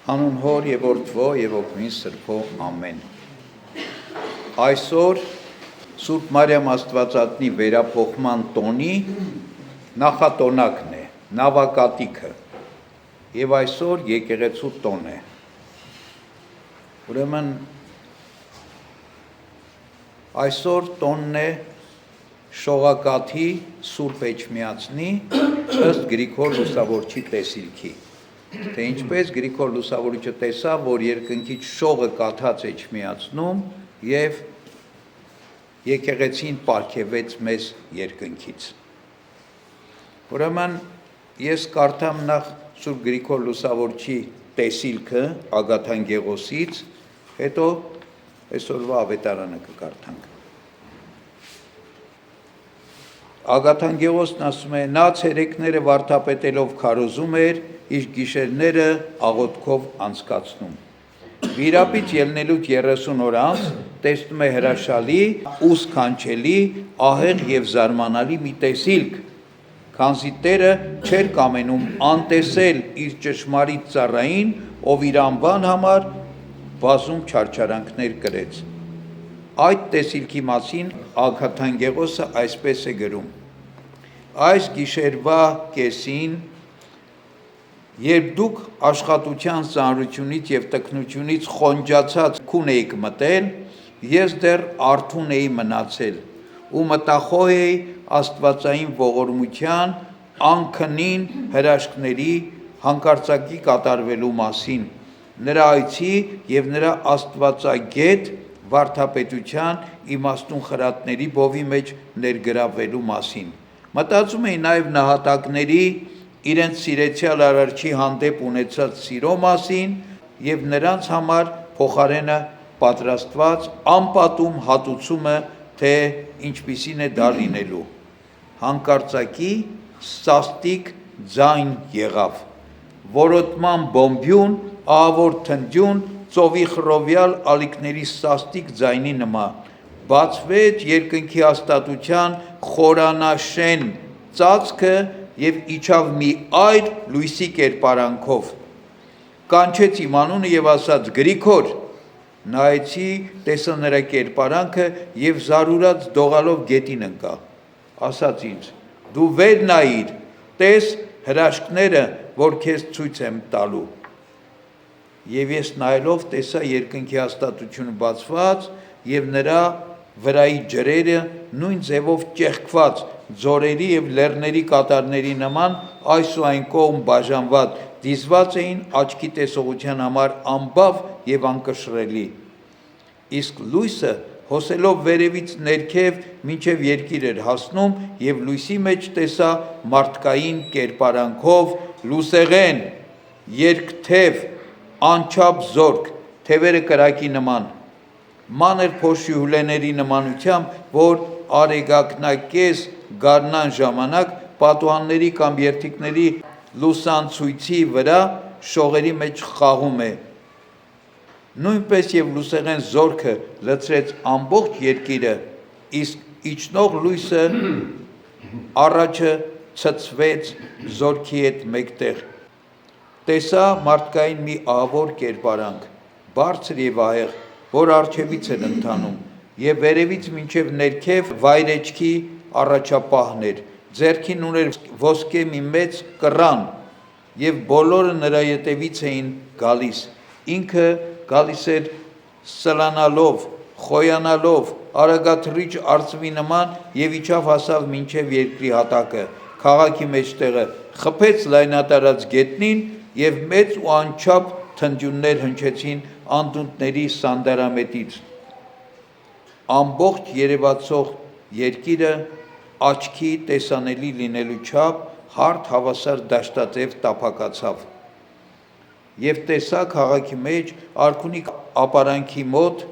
Անուն Հոր եւ Որդվո եւ Օգնին Սրբո ամեն։ Այսօր Սուրբ Մարիամ Աստվածածնի վերափոխման տոնի նախատոնակն է, նավակատիքը, եւ այսօր եկեղեցու տոն է։ Ուրեմն այսօր տոնն է շողակաթի Սուրբ Էջմիածնի ըստ Գրիգոր Լուսավորչի տեսիլքի։ Թե ինչպես Գրիգոր Լուսավորիչը տեսավ, որ երկնքից շողը կաթած Էջմիածնում եւ եկեղեցին պարգևեց մեզ երկնքից։ Ուրեմն ես կարդամ նախ Սուրբ Գրիգոր Լուսավորչի տեսիլքը Ագաթանգեղոսից, հետո այսօրվա ավետարանը կկարդանք։ Ագաթանգեղոսն ասում է. նա ցերեկները վարդապետելով քարոզում էր, իր գիշերները աղոթքով անցկացնում։ Վիրապից ելնելուց 30 օր անց տեսնում է հրաշալի ու սքանչելի, ահեղ եւ զարմանալի մի տեսիլք, քանզի Տերը չէր կամենում անտեսել իր ճշմարիտ ծառային, ով իր անվան համար բազում չարչարանքներ կրեց։ Այդ տեսիլքի մասին Ագաթանգեղոսը այսպես է գրում. այս գիշերվա կեսին, երբ դուք աշխատության ծանրությունից եւ տքնությունից խոնջացած քուն էիք մտել, ես դեռ արթուն էի մնացել ու մտախոհ էի աստվածային ողորմության անքնին հրաշքների հանկարծակի կատարվելու մասին, նրա այցի եւ նրա աստվածագետ վարդապետության իմաստուն խրատների բովի մեջ ներգրավվելու մասին։ Մտածում էի նաև նահատակների իրենց սիրեցյալ Արարչի հանդեպ ունեցած սիրո մասին եւ նրանց համար փոխարենը պատրաստված անպատում հատուցումը, թե ինչպիսին է դա լինելու։ Հանկարծակի սաստիկ ձայն եղավ, որոտման բոմբյուն, ահավոր թնդյուն, ծովի խռովյալ ալիքների սաստիկ ձայնի նման, բացվեց երկնքի հաստատության խորանաշեն ծածկը եւ իջավ մի այր լույսի կերպարանքով։ Կանչեց իմ անունը եւ ասաց. Գրիգոր, նայեցի, տեսա նրա կերպարանքը եւ զարուրած դողալով գետին ընկա։ Ասաց ինձ. դու վեր նայիր, տես հրաշքները, որ քեզ ցույց եմ տալու։ Եվ ես նայելով տեսա երկնքի հաստատությունը բացված եւ նրա վրայի ջրերը նույն ձևով ճեղքված, ձորերի եւ լեռների կատարների նման այս ու այն կողմ բաժանված դիզված էին աչքի տեսողության համար անբավ եւ անկշռելի։ Իսկ լույսը հոսելով վերևից ներքև մինչև երկիր էր հասնում եւ լույսի մեջ տեսա մարդկային կերպարանքով լուսեղեն, երկթև, անչափ զորք, թևերը կրակի նման, մանր փոշի հուլեների նմանությամբ, որ արեգակնակես գարնան ժամանակ պատուհանների կամ երթիկների լուսանցույցի վրա շողերի մեջ խաղում է։ Նույնպես եւ լուսեղեն զորքը լցրեց ամբողջ երկիրը, իսկ իջնող լույսը առաջը ցցվեց զորքի հետ մեկտեղ։ Տեսա մարդկային մի ահավոր կերպարանք, բարձր եւ ահեղ, որ արջևից էր ընթանում, եւ վերևից մինչև ներքև վայրեջքի առաջապահն էր, ձեռքին ուներ ոսկե մի մեծ կռան, եւ բոլորը նրա ետևից էին գալիս, ինքը գալիս էր սլանալով, խոյանալով, արագաթռիչ արծվի նման եւ իջավ հասավ մինչև երկրի հատակը, քաղաքի մեջտեղը, խփեց լայնատարած գետնին եւ մեծ ու անչափ թնդյուններ հնչեցին անդունդների սանդարամետից։ Ամբողջ երևացող երկիրը աչքի տեսանելի լինելու չափ հարթ հավասար դաշտաձև տափակացավ։ Եվ տեսա քաղաքի մեջ արքունի ապարանքի մոտ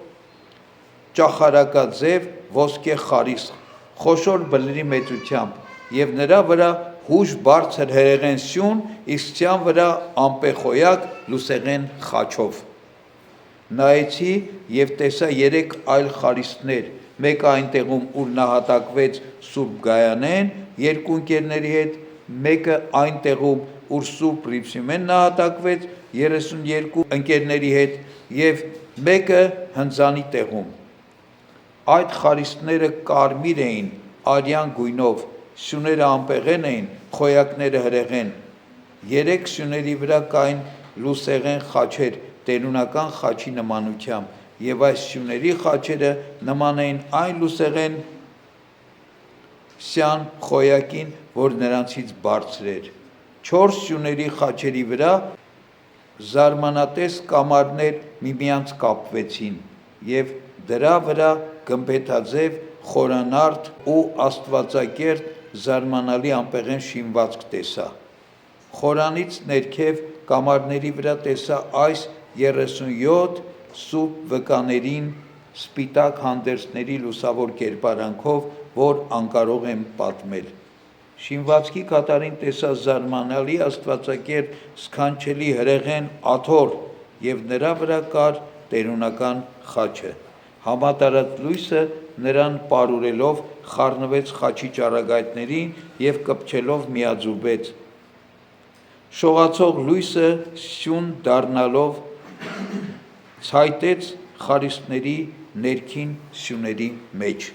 ճախարակաձև ոսկե խարիսխ, խոշոր բլրի մեծությամբ եւ նրա վրա հուժ բարձր հրեղեն սյուն, իսկ ցյան վրա ամպեխոյակ լուսեղեն խաչով։ Նայեցի եւ տեսա 3 այլ խարիսներ, մեկը այնտեղում ուր նահատակվեց Սուրբ Գայանեն 2 ընկերների հետ, մեկը այնտեղում ուր Սուրբ Ռիփսիմեն նահատակվեց, 32 ընկերների հետ և մեկը հնձանի տեղում։ Այդ խարիսկները կարմիր էին, արյան գույնով, սյուները ամպեղեն էին, խոյակները հրեղեն։ 3 սյուների վրա կային լուսեղեն խաչեր տերունական խաչի նմանությամբ, և այս սյուների խաչերը նման էին այն լուսեղեն սյան խոյակին, որ նրանցից բարձր էր։ 4 սյուների խաչերի վրա զարմանատես կամարներ միմյանց կապվեցին, և դրա վրա գմբեթաձև, խորանարդ ու աստվածակերտ զարմանալի ամպեղեն շինվածք տեսա։ Խորանից ներքև կամարների վրա տեսա այս 37 սուրբ վկաներին սպիտակ հանդերձների լուսավոր կերպարանքով, որ անկարող եմ պատմել։ Շինվածքի կատարին տեսա զարմանալի աստվածակերտ սքանչելի հրեղեն աթոռ, և նրա վրա կար տերունական խաչը։ Համատարած լույսը նրան պարուրելով խառնվեց խաչի ճառագայթներին և կպչելով միաձուլվեց։ Շողացող լույսը սյուն դառնալով ցայտեց խարիսկների ներքին սյուների մեջ,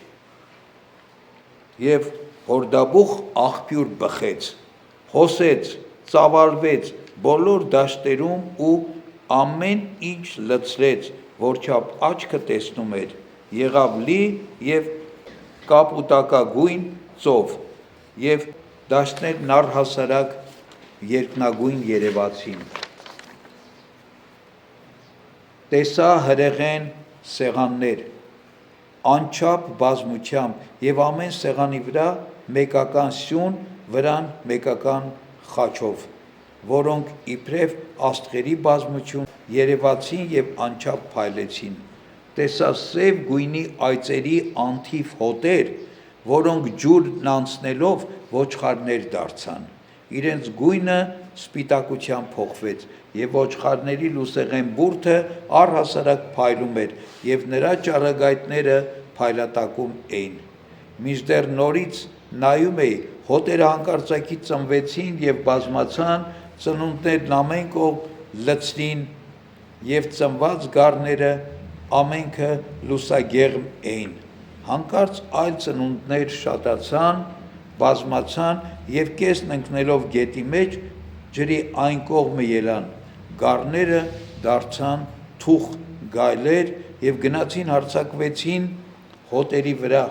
և հորդաբուխ աղբյուր բխեց, հոսեց, ծավալվեց բոլոր դաշտերում ու ամեն ինչ լցրեց, որչափ աչքը տեսնում էր, եղավ լի և կապուտակագույն ծով, և դաշտներն առհասարակ երկնագույն երևացին։ Տեսա հրեղեն սեղաններ, անչափ բազմությամբ, և ամեն սեղանի վրա մեկական սյուն, վրան մեկական խաչով, որոնք իբրև աստղերի բազմություն երևացին և անչափ փայլեցին։ Տեսա սև գույնի այծերի անթիվ հոտեր, որոնք ջուրն անցնելով ոչխարներ դարձան։ Իրենց գույնը սպիտակությամբ փոխվեց, և ոչխարների լուսեղեն բուրդը առհասարակ փայլում էր, և նրա ճառագայթները փայլատակում էին։ Մինչդեռ նորից նայում էի, հոտերը հանկարծակի ծնվեցին և բազմացան, ծնունդներն ամեն կողմ լցրին, և ծնված գառները ամենքը լուսագեղմ էին։ Հանկարծ այլ ծնունդներ շատացան, բազմացան և կեսն ընկնելով գետի մեջ, ջրի այն կողմը ելան, գառները դարձան թուխ գայլեր և գնացին հարձակվեցին հոտերի վրա,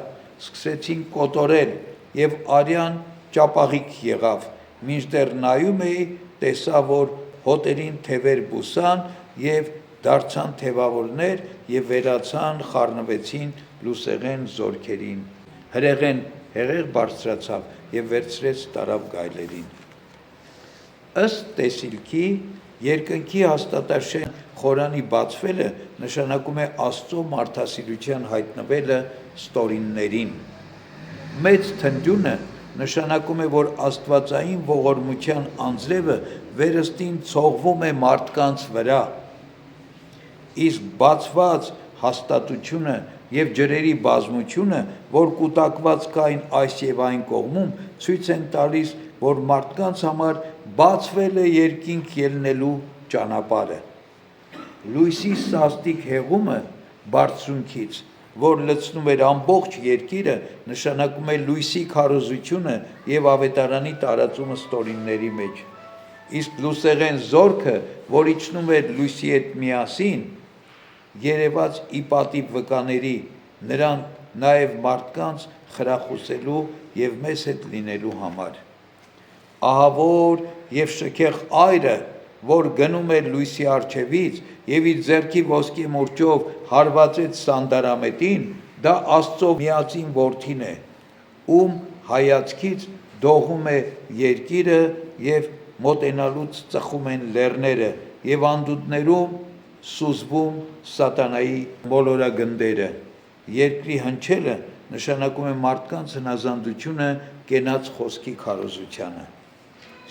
սկսեցին կոտորել, և արյան ճապաղիկ եղավ։ Մինչդեռ նայում էի, տեսա, որ հոտերին թևեր բուսան և դարձան թևավորներ և վերացան, խառնվեցին լուսեղեն զորքերին։ Հրեղեն հեղեղ բարձրացավ և վերցրեց տարավ գայլերին։ Ըստ տեսիլքի, երկնքի հաստատաշեն խորանի բացվելը նշանակում է Աստծո մարդասիրության հայտնվելը ստորիններին։ Մեծ թնդյունը նշանակում է, որ աստվածային ողորմության անձրևը վերստին ցողվում է մարդկանց վրա, իսկ բացված հաստատությունը և ջրերի բազմությունը, որ կուտակված կային այս և այն կողմում, ցույց են տալիս, որ մարդկանց համար բացվել է երկինք ելնելու ճանապարհը։ Լույսի սաստիկ հեղումը բարձրունքից, որ լցնում էր ամբողջ երկիրը, նշանակում է լույսի քարոզությունը և ավետարանի տարածումը ստորինների մեջ։ Իսկ լուսեղեն զորքը, որ իջնում էր լույսի հետ միասին, երևաց ի պատիվ վկաների, նրան նաև մարդկանց խրախուսելու և մեզ հետ լինելու համար։ Ահավոր և շքեղ այրը, որ գնում էր լույսի առջևից և իր ձեռքի ոսկի մուրճով հարվածեց սանդարամետին, դա Աստծո միածին Որդին է, ում հայացքից դողում է երկիրը և մոտենալուց ծխում են լեռները և անդունդներում սուզվում սատանայի մոլորագնդերը։ Երկրի հնչելը նշանակում է մարդկանց հնազանդությունը կենաց խոսքի քարոզությանը։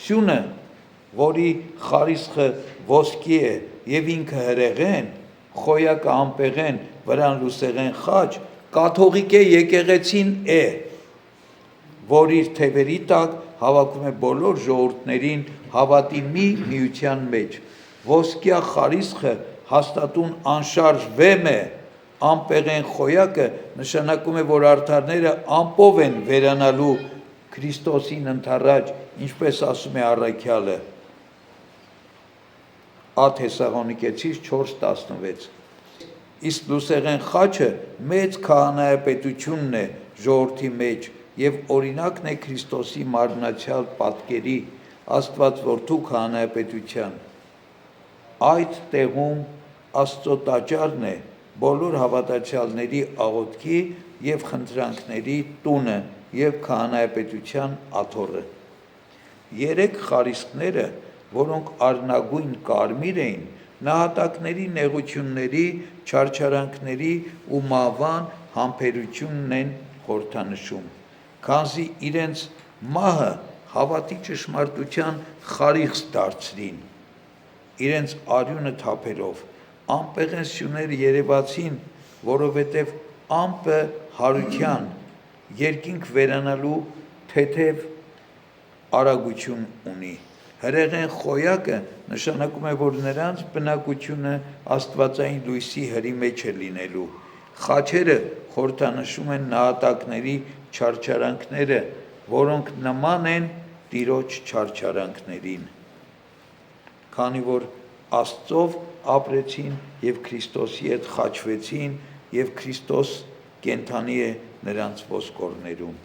Սյունը, որի խարիսխը ոսկի է և ինքը հրեղեն, խոյակը ամպեղեն, վրան լուսեղեն խաչ, կաթողիկ է եկեղեցին է, որ իր թևերի տակ հավաքում է բոլոր ժողովուրդներին հավատի մի միության մեջ, ոսկյա խարիսխը հաստատուն անշարժ վեմ է, անպեղեն խոյակը նշանակում է, որ արդարները ամպով են վերանալու Քրիստոսին ընթառաջ, ինչպես ասում է առաքյալը Ա Թեսաղոնիկեցիս 4:16 Իսկ լուսեղեն խաչը մեծ քահանայապետությունն է ժողովրդի մեջ եւ օրինակն է Քրիստոսի մարմնացյալ պատկերի Աստված որդու քահանայապետության այդ տեղում Աստծո տաճարն է բոլոր հավատացյալների աղոթքի եւ խնդրանքների տունը եւ քահանայապետության աթոռը երեք խարիսքները որոնք արնագույն կարմիր էին նահատակների նեղությունների չարչարանքների ու մահվան համբերությունն են խորհրդանշում քանզի իրենց մահը հավատի ճշմարտության խարիխս դարձրին իրենց արյունը թափելով անպեղեն սյուները երևացին որովհետև ամպը հարության երկինք վերանալու թեթև արագություն ունի հրեղեն խոյակը նշանակում է որ նրանց բնակությունը աստվածային լույսի հրի մեջ է լինելու խաչերը խորհրդանշում են նահատակների չարչարանքները որոնք նման են Տիրոջ չարչարանքներին քանի որ Աստծով ապրեցին եւ Քրիստոսի հետ խաչվեցին եւ Քրիստոս կենթանի է նրանց ոսկորներում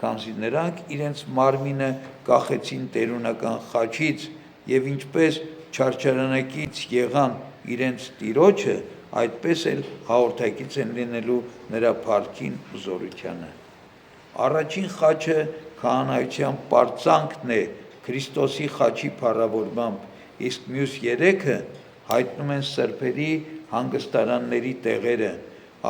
քանզի նրանք իրենց մարմինը կախեցին տերունական խաչից եւ ինչպես չարչարանակից եղան իրենց Տիրոջը այդպես էլ հաղորդակից են լինելու նրա փառքին ու զորությանը առաջին խաչը քահանայության պարծանքն է Քրիստոսի խաչի փառավորմամբ իսկ մյուս երեքը հայտնում են սրբերի հանգստարանների տեղերը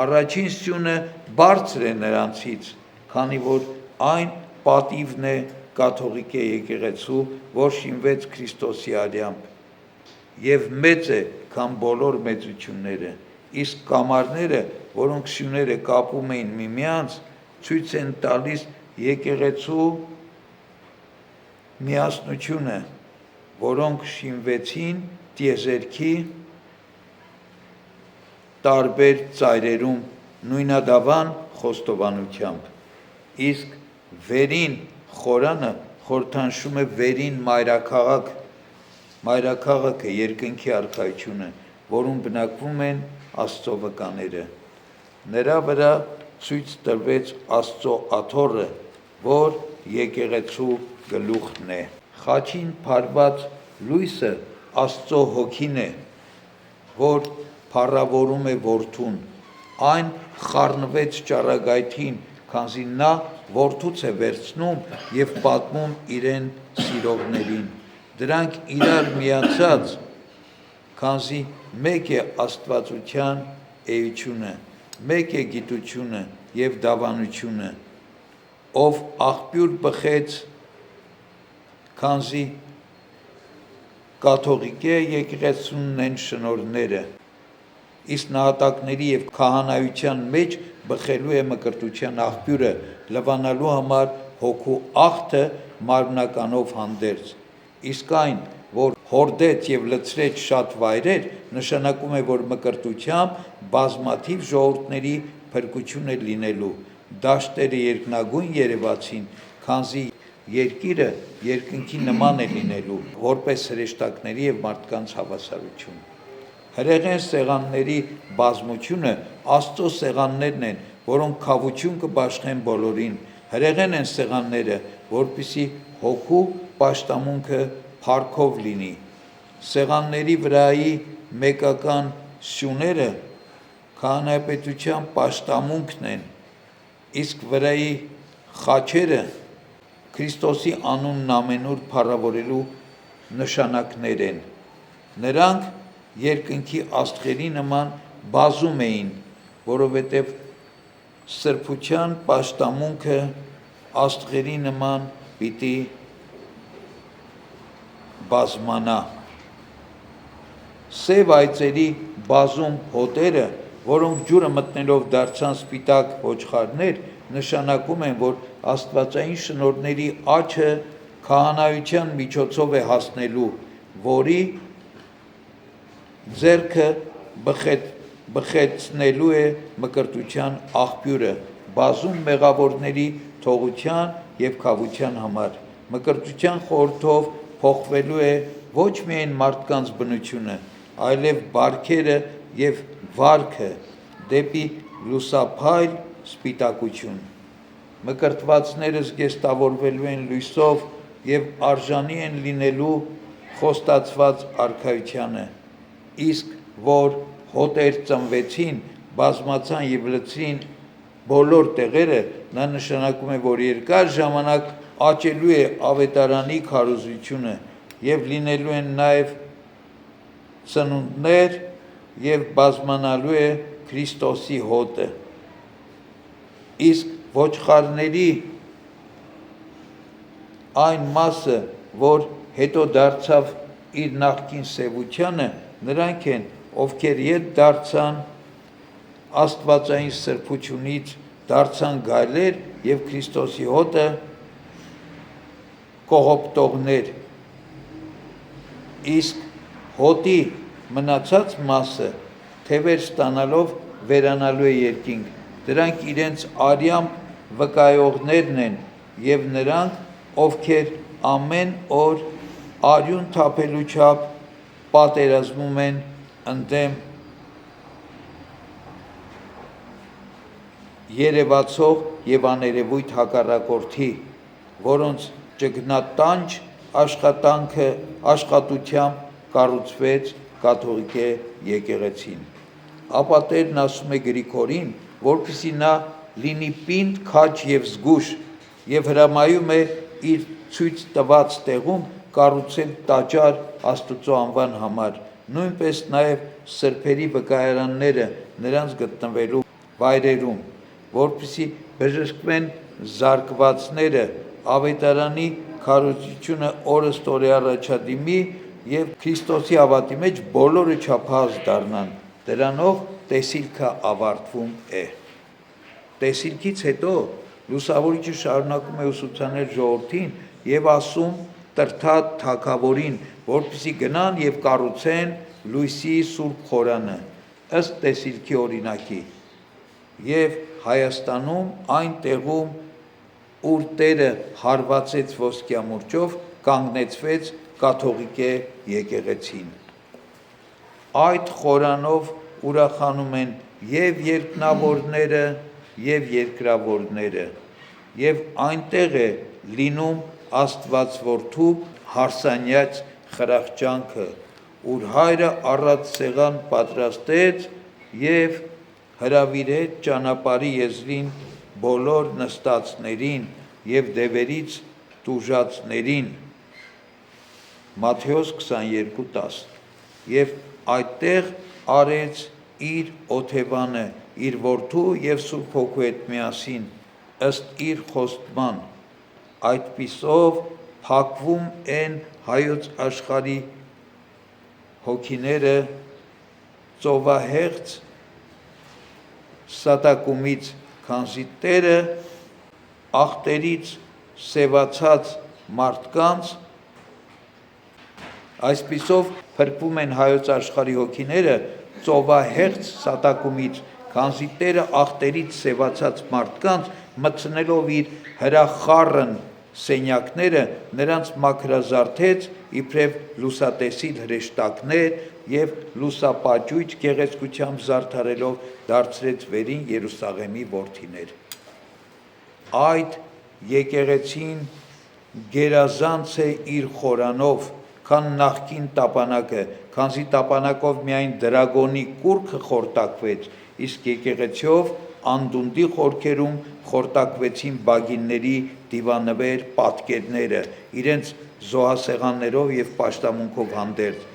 առաջին սյունը բարձր է նրանցից քանի որ այն պատիվն է կաթողիկե եկեղեցու որ շինվեց Քրիստոսի արյամբ եւ մեծ է քան բոլոր մեծությունները իսկ կամարները որոնք սյուները կապում էին միմյանց ցույց են տալիս եկեղեցու միասնությունը որոնք շինվեցին տիեզերքի տարբեր ծայրերում նույնադավան խոստովանությամբ իսկ վերին խորանը խորհրդանշում է վերին մայրաքաղաքը երկնքի արքայությունը որում բնակվում են Աստծո վկաները նրա վրա ցույց տրվեց Աստծո աթոռը որ եկեղեցու գլուխն է խաչին փարված լույսը Աստծո հոգին է որ փառավորում է որդուն այն խառնվեց ճառագայթին քանզի նա որդուց է վերցնում եւ պատմում իրեն սիրողներին դրանք իրար միացած քանզի մեկ է աստվածության էությունը մեկ է գիտությունը եւ դավանությունը ով աղբյուր բխեց քանզի կաթողիկե եկեղեցունն են շնորհները իսկ նահատակների եւ քահանայության մեջ բխելու է մկրտության աղբյուրը լվանալու համար հոգու աղթը մարմնականով հանդերձ իսկ այն որ հորդեց եւ լցրեց շատ վայրեր նշանակում է որ մկրտությամբ բազմաթիվ ժողովուրդների փրկություն է լինելու դաշտերը երկնագույն երևացին քանզի երկիրը երկնքի նման է լինելու որպես հրեշտակների եւ մարդկանց հավասարություն հրեղեն սեղանների բազմությունը Աստծո սեղաններն են որոնք քավություն կբաշխեն բոլորին հրեղեն են սեղանները որպիսի հոգու պաշտամունքը փառքով լինի սեղանների վրայի մեկական սյուները քահանայապետության պաշտամունքն են իսկ վրայի խաչերը Քրիստոսի անունն ամենուր փառավորելու նշանակներ են նրանք երկնքի աստղերի նման բազում էին որովհետև սրբության պաշտամունքը աստղերի նման պիտի բազմանա սև այծերի բազում հոտերը որոնք ջուրը մտնելով դարձան սպիտակ ոչխարներ նշանակում են որ աստվածային շնորհների աճը քահանայության միջոցով է հասնելու որի ձեռքը բխեցնելու է մկրտության աղբյուրը բազում մեղավորների թողության և քավության համար։ Մկրտության խորհրդով փոխվելու է ոչ միայն մարդկանց բնությունը, այլև բարքերը և վարքը դեպի լուսափայլ սպիտակություն։ Մկրտվածները զգեստավորվելու են լույսով և արժանի են լինելու խոստացված արքայությանը, իսկ որ հոտեր ծնվեցին, բազմացան և լցրին բոլոր տեղերը, նա նշանակում է, որ երկար ժամանակ աճելու է ավետարանի քարոզությունը և լինելու են նաև ծնունդներ և բազմանալու է Քրիստոսի հոտը։ Իսկ ոչխարների այն մասը, որ հետո դարձավ իր նախկին սևությանը, նրանք են, ովքեր ետ դարձան աստվածային սրբությունից, դարձան գայլեր և Քրիստոսի հոտը կողոպտողներ, իսկ հոտի մնացած մասը թևեր ստանալով վերանալու է երկինք, դրանք իրենց արյամբ վկայողներն են և նրանք, ովքեր ամեն օր արյուն թափելու չափ պատերազմում են ընդդեմ երևացող և աներևույթ հակառակորդի, որոնց ճգնատանջ աշխատությամբ կառուցվեց կաթողիկե եկեղեցին։ Ապա Տերն ասում է Գրիգորին, որպեսզի նա լինի պինդ, քաջ և զգույշ, և հրամայում է իր ցույց տված տեղում կառուցել տաճար Աստծո անվան համար, նույնպես նաև սրբերի վկայարանները նրանց գտնվելու վայրերում, որպեսզի բժշկվեն զարկվածները, ավետարանի քարոզությունը օրըստօրե առաջադիմի և Քրիստոսի հավատի մեջ բոլորը չափահաս դառնան։ Դրանով տեսիլքը ավարտվում է։ Տեսիլքից հետո լուսավորիչը շարունակում է ուսուցանել ժողովրդին և ասում Տրթատ թագավորին, որպեսզի գնան և կառուցեն լույսի սուրբ խորանը, ըստ տեսիլքի օրինակի, և Հայաստանում այն տեղում, ուր Տերը հարվածեց ոսկյամուրճով, կանգնեցվեց կաթողիկե եկեղեցին։ Այդ խորանով ուրախանում են և երկնավորները, և երկրավորները, և այնտեղ է լինում Աստվածորդու հարսանյաց խրախճանքը, ուր Հայրը առատ սեղան պատրաստեց և հրավիրեց ճանապարհի եզրին բոլոր նստածներին և դևերից տուժածներին Մատթեոս 22:10 և այդտեղ արեց իր օթևանը իր որդու և Սուրբ Հոգու հետ միասին, ըստ իր խոստման, այդպիսով փակվում են հայոց աշխարհի հոգիները ծովահեղձ սատակումից, քանզի Տերը ախտերից սևացած մարդկանց, այսպիսով փրկվում են հայոց աշխարհի հոգիները ծովահեղձ սատակումից, քանզի Տերը ախտերից սևացած մարդկանց մտցնելով իր հրախառն սենյակները նրանց մաքրազարդեց իբրև լուսատեսիլ հրեշտակներ և լուսապաճույճ գեղեցկությամբ զարդարելով դարձրեց վերին Երուսաղեմի որդիներ։ Այդ եկեղեցին գերազանց է իր խորանով, քան նախկին տապանակը, քանզի տապանակով միայն դրագոնի կուռքը խորտակվեց, իսկ եկեղեցիով անդունդի խորքերում խորտակվեցին բագինների դիվանվեր պատկերները, իրենց զոհասեղաններով և պաշտամունքով հանդերձ։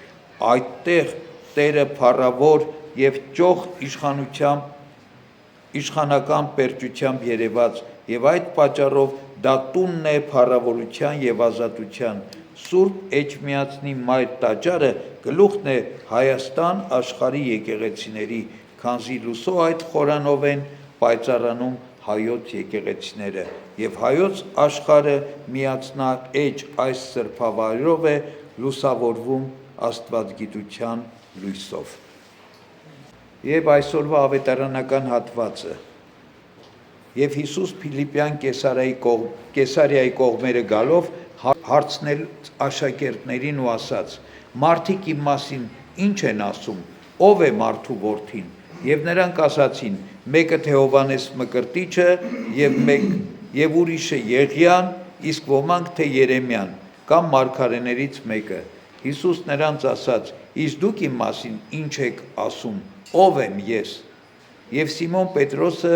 Այդտեղ Տերը փառավոր և ճոխ իշխանական պերճությամբ երևաց, և այդ պատճառով դա տունն է փառավորության և ազատության։ Սուրբ Էջմիածնի Մայր տաճարը գլուխն է Հայաստան աշխարհի եկեղեցիների, քանզի լուսո այդ խորանով են պայծառանում հայոց եկեղեցիները, և հայոց աշխարհը միածնաէջ այս սրբավայրով է լուսավորվում աստվածգիտության լույսով։ Եվ այսօրվա ավետարանական հատվածը։ Եվ Հիսուս Փիլիպյան Կեսարիայի կողմերը գալով հարցնել աշակերտներին ու ասաց. «Մարդիկ իմ մասին ինչ են ասում, ով է մարդու որդին»։ Եվ նրանք ասացին. «Մեկը թե Հովհաննես Մկրտիչը, եւ ուրիշը Եղիան, իսկ ոմանք թե Երեմիան, կամ մարգարեներից մեկը»։ Հիսուս նրանց ասաց. «Իսկ դուք իմ մասին ինչ եք ասում, ով եմ ես»։ Եվ Սիմոն Պետրոսը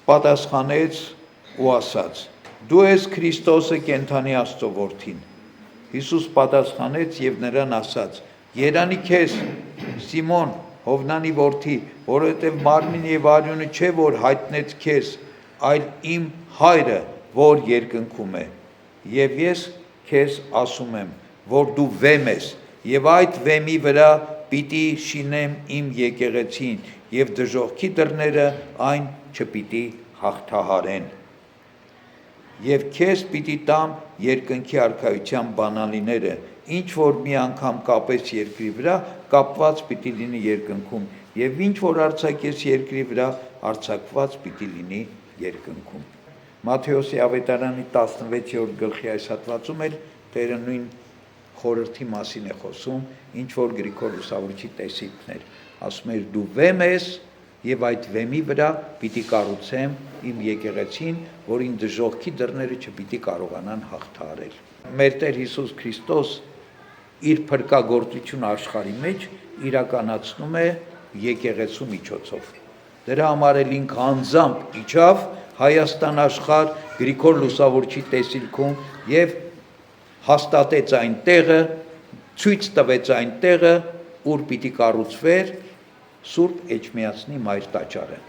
պատասխանեց ու ասաց. «Դու ես Քրիստոսը կենդանի Աստծո որդին»։ Հիսուս պատասխանեց եւ նրան ասաց. «Երանի քեզ, Սիմոն, Հովնանի որդի, որովհետև մարմին եւ արյունը չէ, որ հայտնեց քեզ, այլ իմ Հայրը, որ երկնքում է։ Եվ ես քեզ ասում եմ, որ դու վեմ ես, եւ այդ վեմի վրա պիտի շինեմ իմ եկեղեցին, եւ դժոխքի դռները այն չպիտի հաղթահարեն։ Եվ քեզ պիտի տամ երկնքի արքայության բանալիները, ինչ որ մի անգամ կապես երկրի վրա, կապված պիտի լինի երկնքում, եւ ինչ որ արձակես երկրի վրա, արձակված պիտի լինի երկնքում»։ Մատթեոսի ավետարանի 16-րդ գլխի այս հատվածում էլ Տերը նույն խորհրդի մասին է խոսում, ինչ որ Գրիգոր Լուսավորչի տեսիլքներ։ Ասում էր դու վեմ ես, եւ այդ վեմի վրա պիտի կառուցեմ իմ եկեղեցին, որին դժոխքի դռները չպիտի կարողանան հաղթահարել։ Մեր Տեր Հիսուս Քրիստոս իր փրկagorցությունը աշխարհի մեջ իրականացնում է եկեղեցու միջոցով։ Դրա համար էլ ինքը անձամբ իջավ Հայաստան աշխարհ Գրիգոր Լուսավորչի տեսիլքում եւ հաստատեց այն տեղը, ցույց տվեց այն տեղը, ուր պիտի կառուցվեր Սուրբ Էջմիածնի Մայր տաճարը,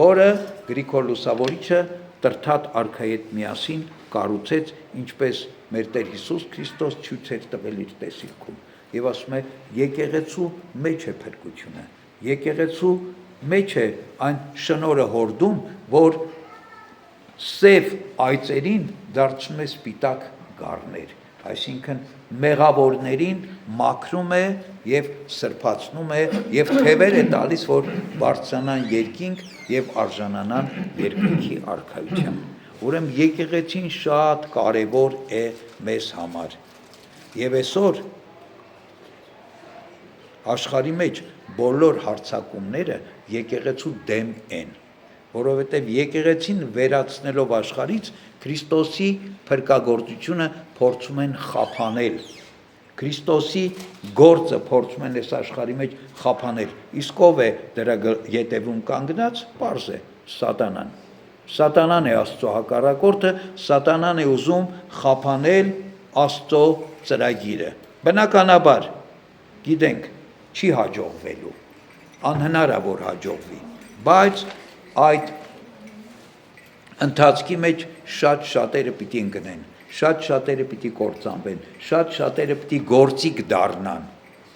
որը Գրիգոր Լուսավորիչը Տրթատ արքայի հետ միասին կառուցեց, ինչպես մեր Տեր Հիսուս Քրիստոս ցույց էր տվել իր տեսիլքում։ Եվ ասում է, եկեղեցու մեջ է փրկությունը, եկեղեցու մեջ է այն շնորհը հորդում, որ սև այծերին դարձնում է սպիտակ գառներ, այսինքն մեղավորներին մաքրում է եւ սրբացնում է եւ թևեր է տալիս, որ բարձրանան երկինք եւ արժանանան երկնքի արքայության։ Ուրեմն եկեղեցին շատ կարեւոր է մեզ համար։ Եվ այսօր աշխարհի մեջ բոլոր հարձակումները եկեղեցու դեմ են, որովհետև եկեղեցին վերացնելով աշխարհից Քրիստոսի փրկagorցությունը փորձում են խափանել։ Քրիստոսի գործը փորձում են այս աշխարհի մեջ խափանել։ Իսկ ով է դրա ետևում կանգնած, պարզ է, Սատանան։ Սատանան է Աստծո հակառակորդը, Սատանան է ուզում խափանել Աստծո ծրագիրը։ Բնականաբար, գիտենք, չի հաջողվելու, անհնար է որ հաջողվի, բայց այդ ընթացքի մեջ շատ շատերը պիտի ընկնեն, շատ շատերը պիտի կործանվեն, շատ շատերը պիտի գործիք դառնան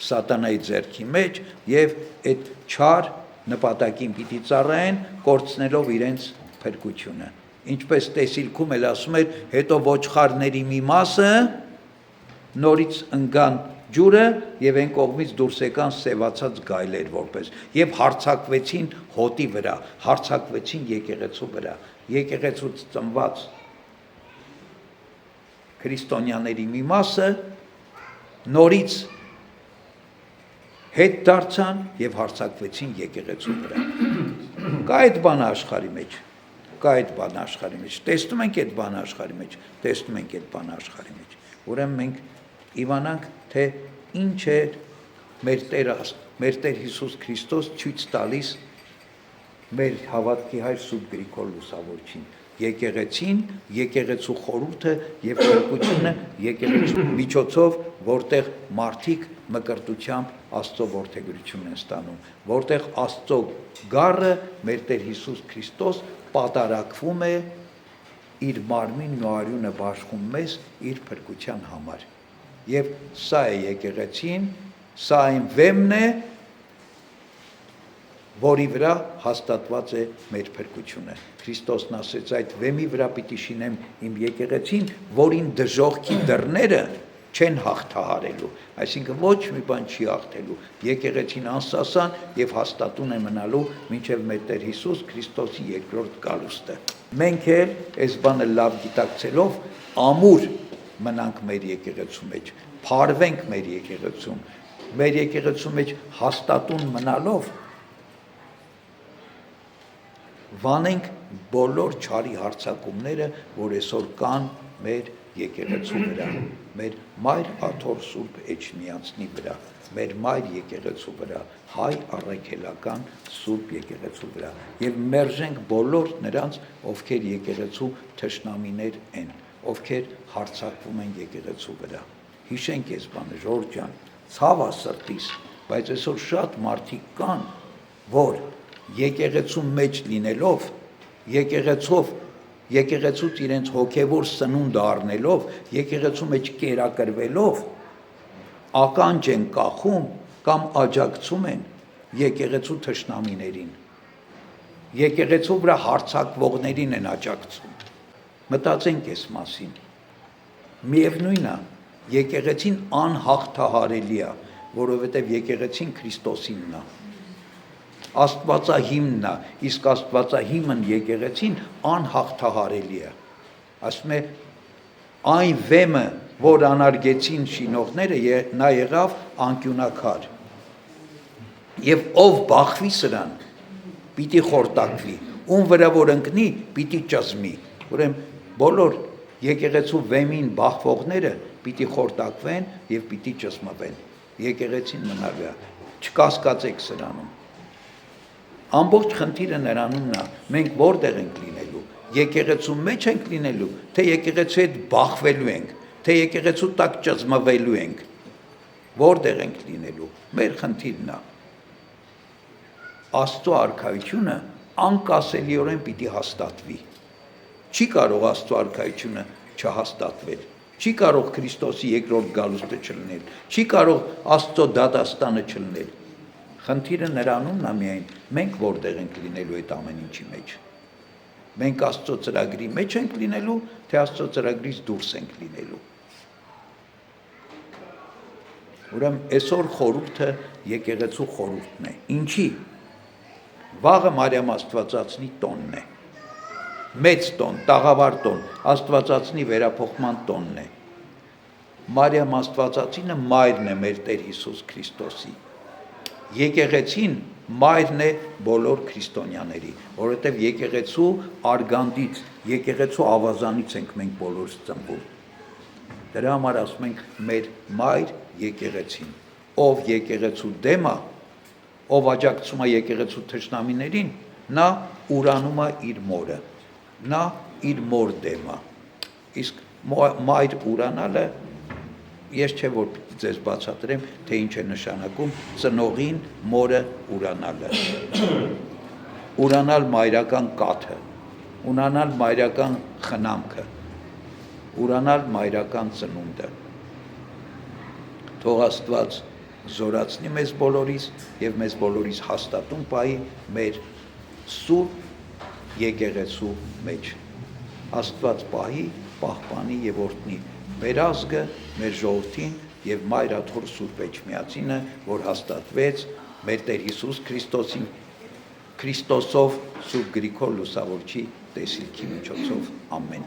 Սատանայի ձեռքի մեջ եւ այդ չար նպատակին պիտի ծառայեն, կորցնելով իրենց փրկությունը։ Ինչպես տեսիլքում էլ ասում էր, հետո ոչխարների մի մասը նորից ընկան ջուրը եւ այն կողմից դուրս եկան սևացած գայլեր որպես եւ հարձակվեցին հոտի վրա, հարձակվեցին եկեղեցու վրա, եկեղեցուց ծնված քրիստոնյաների մի մասը նորից հետ դարձան եւ հարձակվեցին եկեղեցու վրա։ Կա այդ բանը աշխարհի մեջ, տեսնում ենք այդ բանը աշխարհի մեջ, ուրեմն մենք իմանանք, թե ինչ է մեր Տեր Հիսուս Քրիստոս ցույց տալիս մեր հավատքի հայր Սուրբ Գրիգոր Լուսավորչին, եկեղեցին, եկեղեցու խորհուրդը եւ փրկությունը եկեղեցու միջոցով, որտեղ մարդիկ մկրտությամբ Աստծո որդեգրություն են ստանում, որտեղ Աստծո գառը մեր Տեր Հիսուս Քրիստոս պատարակվում է իր մարմինն ու արյունը բաշխում մեզ իր փրկության համար։ Եվ սա է եկեղեցին, սա այն վեմն է, որի վրա հաստատված է մեր փրկությունը։ Քրիստոսն ասեց, այդ վեմի վրա պիտի շինեմ իմ եկեղեցին, որին դժոխքի դռները չեն հաղթահարելու, այսինքն ոչ մի բան չի հաղթելու, եկեղեցին անսասան եւ հաստատուն է մնալու մինչեւ մեր Տեր Հիսուս Քրիստոսի երկրորդ գալուստը։ Մենք էլ այս բանը լավ գիտակցելով ամուր մնանք մեր եկեղեցու մեջ, փարվենք մեր եկեղեցու մեջ հաստատուն մնալով վանենք բոլոր չարի հարձակումները, որ այսօր կան մեր եկեղեցու վրա, մեր մայր աթոռ Սուրբ Էջմիածնի վրա, մեր մայր եկեղեցու վրա, հայ առաքելական Սուրբ եկեղեցու վրա եւ մերժենք բոլոր նրանց, ովքեր եկեղեցու թշնամիներ են, ովքեր հարձակվում են եկեղեցու վրա։ Հիշենք այս բանը, Ժորժ ջան, ցավա սրտիս, բայց այսօր շատ մարդիկ կան, որ եկեղեցու մեջ լինելով, եկեղեցուց իրենց հոգևոր սնունդը առնելով, եկեղեցու մեջ կերակրվելով, ականջ են կախում կամ աջակցում են եկեղեցու թշնամիներին, եկեղեցու վրա հարձակվողներին են աջակցում։ Մտածենք այս մասին։ Միևնույն է, եկեղեցին անհաղթահարելի է, որովհետև եկեղեցին Քրիստոսինն է։ Աստվածահիմն է, իսկ Աստվածահիմն եկեղեցին անհաղթահարելի է։ Ասում է, այն վեմը, որ անարգեցին շինողները, նա եղավ անկյունակար։ Եվ ով բախվի սրան, պիտի խորտակվի, ում վրա որ ընկնի, պիտի ճզմի։ Ուրեմն բոլոր եկեղեցու վեմին բախվողները պիտի խորտակվեն եւ պիտի ճզմվեն։ Եկեղեցին մնալու է, չկասկածեք սրանում։ Ամբողջ խնդիրը նրանումն է, մենք որտեղ ենք լինելու, եկեղեցու մեջ ենք լինելու, թե եկեղեցու հետ բախվելու ենք, թե եկեղեցու տակ ճզմվելու ենք, որտեղ ենք լինելու, մեր խնդիրն է։ Աստծո արքայությունը անկասելիորեն պիտի հաստատվի։ Չի կարող Աստծո արքայությունը չհաստատվել, չի կարող Քրիստոսի երկրորդ գալուստը չլինել, չի կարող Աստծո դատաստանը չլինել։ Խնդիրը նրանումն է միայն, մենք որտեղ ենք լինելու այդ ամեն ինչի մեջ։ Մենք Աստծո ծրագրի մեջ ենք լինելու, թե Աստծո ծրագրից դուրս ենք լինելու։ Ուրեմն այսօր խորհուրդը եկեղեցու խորհուրդն է։ Ինչի՞։ Վաղը Մարիամ Աստվածածնի տոնն է։ Մեծ տոն, տաղավար տոն, Աստվածածնի վերափոխման տոնն է։ Մարիամ Աստվածածինը մայրն է մեր Տեր Հիսուս Քրիստոսի։ Եկեղեցին մայրն է բոլոր քրիստոնյաների, որովհետև եկեղեցու արգանդից, եկեղեցու ավազանից ենք մենք բոլորս ծնվում։ Դրա համար ասում ենք մեր մայր եկեղեցին, ով եկեղեցու դեմ է, ով աջակցում է եկեղեցու թշնամիներին, նա ուրանում է իր մորը, նա իր մոր դեմ է։ Իսկ մայր ուրանալը, ես չէ որ ձեզ բացատրեմ, թե ինչ է նշանակում ծնողին մորը ուրանալը։ Ուրանալ մայրական կաթը, ուրանալ մայրական խնամքը, ուրանալ մայրական ծնունդը։ Թող Աստված զորացնի մեզ բոլորիս եւ մեզ բոլորիս հաստատուն պահի մեր սուրբ եկեղեցու մեջ։ Աստված պահի, պահպանի եւ օրհնի մեր ազգը, մեր ժողովրդին եւ Մայր աթոռ Սուրբ Էջմիածինը, որ հաստատվեց մեր Տեր Հիսուս Քրիստոսով Սուրբ Գրիգոր Լուսավորչի տեսիլքի միջոցով։ Ամեն։